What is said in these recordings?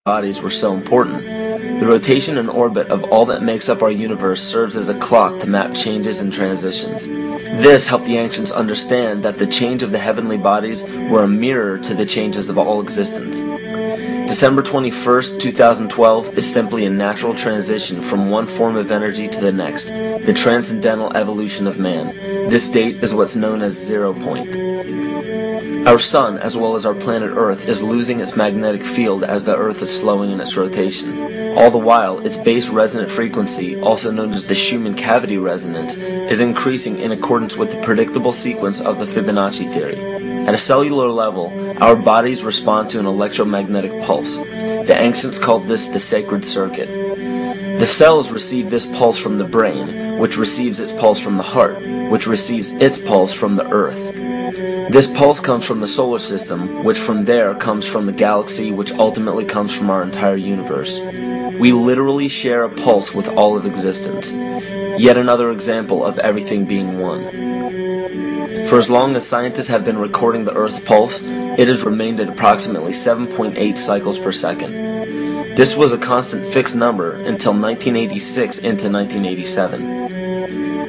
bodies were so important. The rotation and orbit of all that makes up our universe serves as a clock to map changes and transitions. This helped the ancients understand that the change of the heavenly bodies were a mirror to the changes of all existence. December 21st, 2012 is simply a natural transition from one form of energy to the next, the transcendental evolution of man. This date is what's known as 0 point. Our sun, as well as our planet Earth, is losing its magnetic field as the Earth is slowing in its rotation. All the while, its base resonant frequency, also known as the Schumann cavity resonance, is increasing in accordance with the predictable sequence of the Fibonacci theory. At a cellular level, our bodies respond to an electromagnetic pulse. The ancients called this the sacred circuit. The cells receive this pulse from the brain, which receives its pulse from the heart, which receives its pulse from the Earth. This pulse comes from the solar system, which from there comes from the galaxy, which ultimately comes from our entire universe. We literally share a pulse with all of existence. Yet another example of everything being one. For as long as scientists have been recording the Earth's pulse, it has remained at approximately 7.8 cycles per second. This was a constant fixed number until 1986 into 1987.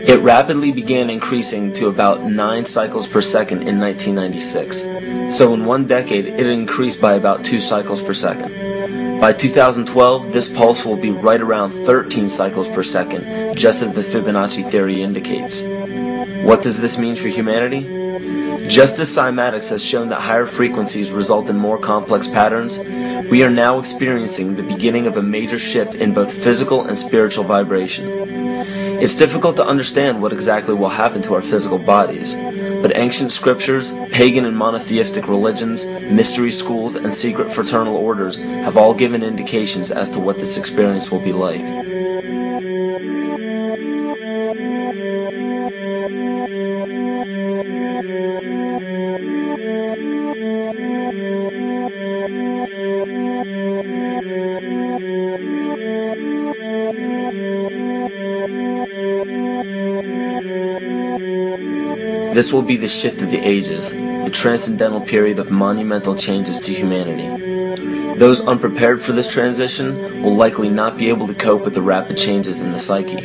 It rapidly began increasing to about 9 cycles per second in 1996. So in one decade, it increased by about 2 cycles per second. By 2012, this pulse will be right around 13 cycles per second, just as the Fibonacci theory indicates. What does this mean for humanity? Just as cymatics has shown that higher frequencies result in more complex patterns, we are now experiencing the beginning of a major shift in both physical and spiritual vibration. It's difficult to understand what exactly will happen to our physical bodies, but ancient scriptures, pagan and monotheistic religions, mystery schools, and secret fraternal orders have all given indications as to what this experience will be like. This will be the shift of the ages, the transcendental period of monumental changes to humanity. Those unprepared for this transition will likely not be able to cope with the rapid changes in the psyche.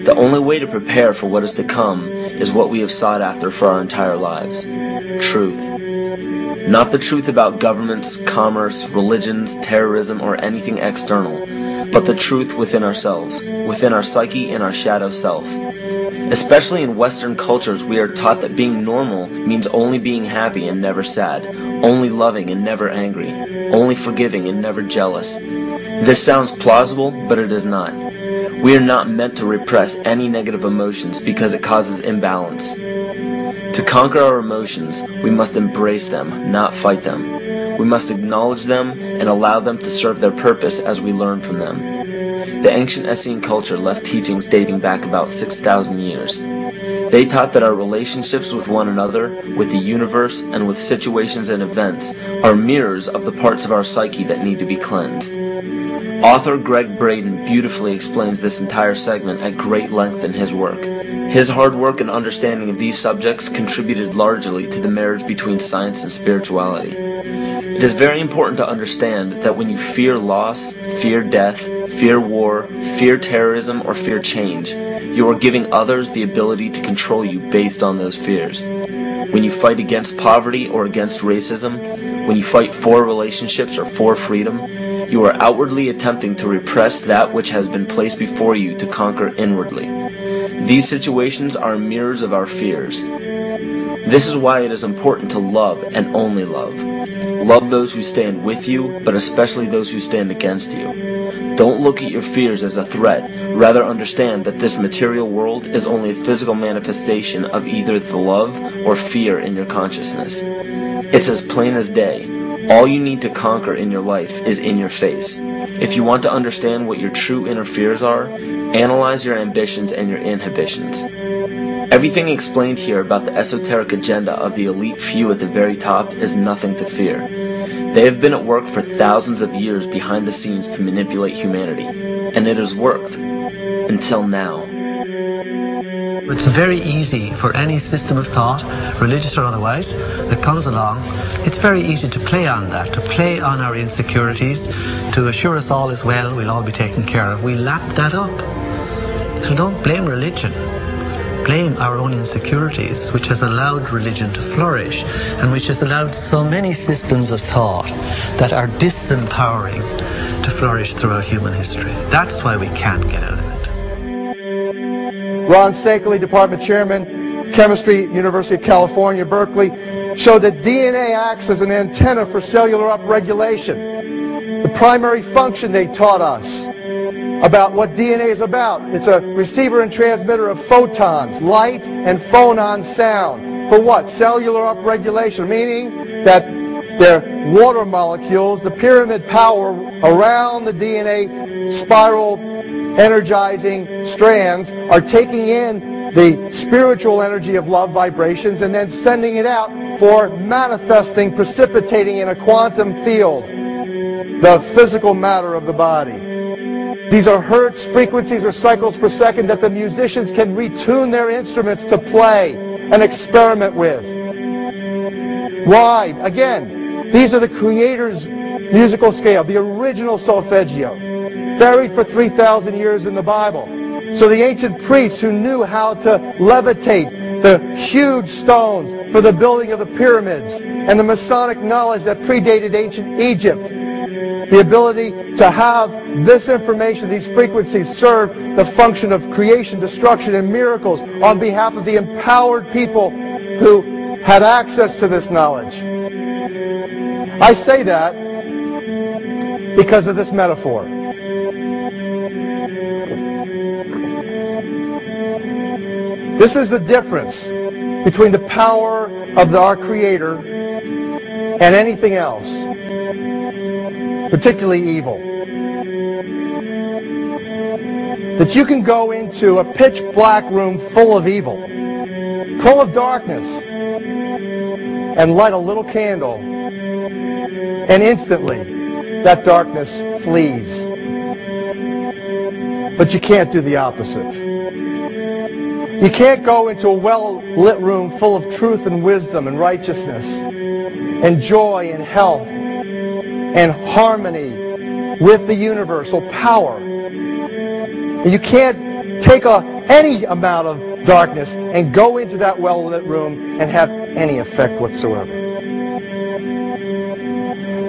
The only way to prepare for what is to come is what we have sought after for our entire lives: truth. Not the truth about governments, commerce, religions, terrorism, or anything external, but the truth within ourselves, within our psyche and our shadow self. Especially in Western cultures, we are taught that being normal means only being happy and never sad, only loving and never angry, only forgiving and never jealous. This sounds plausible, but it is not. We are not meant to repress any negative emotions because it causes imbalance. To conquer our emotions, we must embrace them, not fight them. We must acknowledge them and allow them to serve their purpose as we learn from them. The ancient Essene culture left teachings dating back about 6,000 years. They taught that our relationships with one another, with the universe, and with situations and events are mirrors of the parts of our psyche that need to be cleansed. Author Greg Braden beautifully explains this entire segment at great length in his work. His hard work and understanding of these subjects contributed largely to the marriage between science and spirituality. It is very important to understand that when you fear loss, fear death, fear war, fear terrorism, or fear change, you are giving others the ability to control you based on those fears. When you fight against poverty or against racism, when you fight for relationships or for freedom, you are outwardly attempting to repress that which has been placed before you to conquer inwardly. These situations are mirrors of our fears. This is why it is important to love and only love. Love those who stand with you, but especially those who stand against you. Don't look at your fears as a threat. Rather understand that this material world is only a physical manifestation of either the love or fear in your consciousness. It's as plain as day. All you need to conquer in your life is in your face. If you want to understand what your true inner fears are, analyze your ambitions and your inhibitions. Everything explained here about the esoteric agenda of the elite few at the very top is nothing to fear. They have been at work for thousands of years behind the scenes to manipulate humanity, and it has worked. Until now. It's very easy for any system of thought, religious or otherwise, that comes along. It's very easy to play on that, to play on our insecurities, to assure us all is well, we'll all be taken care of, we lap that up. So don't blame religion. Blame our own insecurities, which has allowed religion to flourish and which has allowed so many systems of thought that are disempowering to flourish throughout human history. That's why we can't get out of it. Ron Sankley, Department Chairman, Chemistry, University of California, Berkeley, showed that DNA acts as an antenna for cellular upregulation. The primary function they taught us about what DNA is about. It's a receiver and transmitter of photons, light, and phonon sound. For what? Cellular upregulation, meaning that their water molecules, the pyramid power around the DNA spiral energizing strands, are taking in the spiritual energy of love vibrations and then sending it out for manifesting, precipitating in a quantum field, the physical matter of the body. These are hertz, frequencies, or cycles per second that the musicians can retune their instruments to play and experiment with. Why? Again, these are the Creator's musical scale, the original solfeggio, buried for 3,000 years in the Bible. So the ancient priests who knew how to levitate the huge stones for the building of the pyramids and the Masonic knowledge that predated ancient Egypt, the ability to have this information, these frequencies, serve the function of creation, destruction, and miracles on behalf of the empowered people who had access to this knowledge. I say that because of this metaphor. This is the difference between the power of our Creator and anything else, particularly evil. That you can go into a pitch black room full of evil, full of darkness, and light a little candle, and instantly that darkness flees. But you can't do the opposite. You can't go into a well-lit room full of truth and wisdom and righteousness and joy and health and harmony with the universal power. You can't take any amount of darkness and go into that well-lit room and have any effect whatsoever.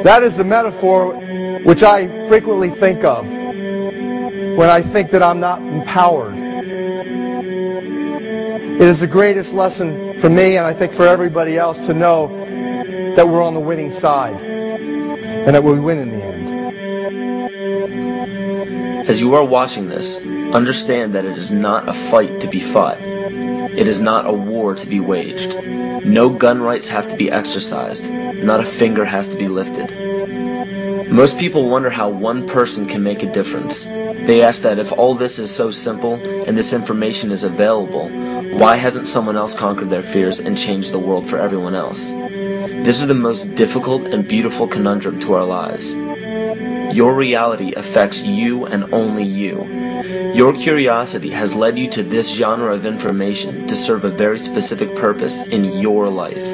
That is the metaphor which I frequently think of when I think that I'm not empowered. It is the greatest lesson for me, and I think for everybody else, to know that we're on the winning side and that we win in the end. As you are watching this, understand that it is not a fight to be fought. It is not a war to be waged. No gun rights have to be exercised. Not a finger has to be lifted. Most people wonder how one person can make a difference. They ask that if all this is so simple and this information is available, why hasn't someone else conquered their fears and changed the world for everyone else? This is the most difficult and beautiful conundrum to our lives. Your reality affects you and only you. Your curiosity has led you to this genre of information to serve a very specific purpose in your life.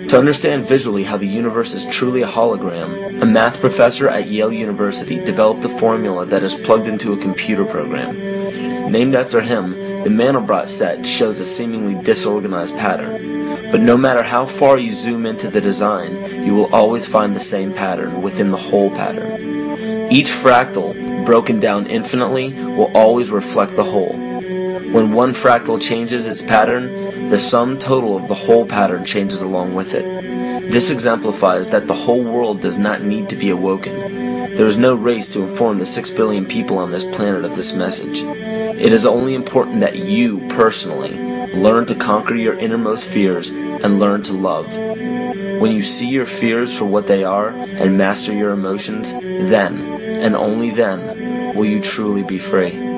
To understand visually how the universe is truly a hologram, a math professor at Yale University developed a formula that is plugged into a computer program. Named after him, the Mandelbrot set shows a seemingly disorganized pattern. But no matter how far you zoom into the design, you will always find the same pattern within the whole pattern. Each fractal, broken down infinitely, will always reflect the whole. When one fractal changes its pattern, the sum total of the whole pattern changes along with it. This exemplifies that the whole world does not need to be awoken. There is no race to inform the 6 billion people on this planet of this message. It is only important that you, personally, learn to conquer your innermost fears and learn to love. When you see your fears for what they are and master your emotions, then, and only then, will you truly be free.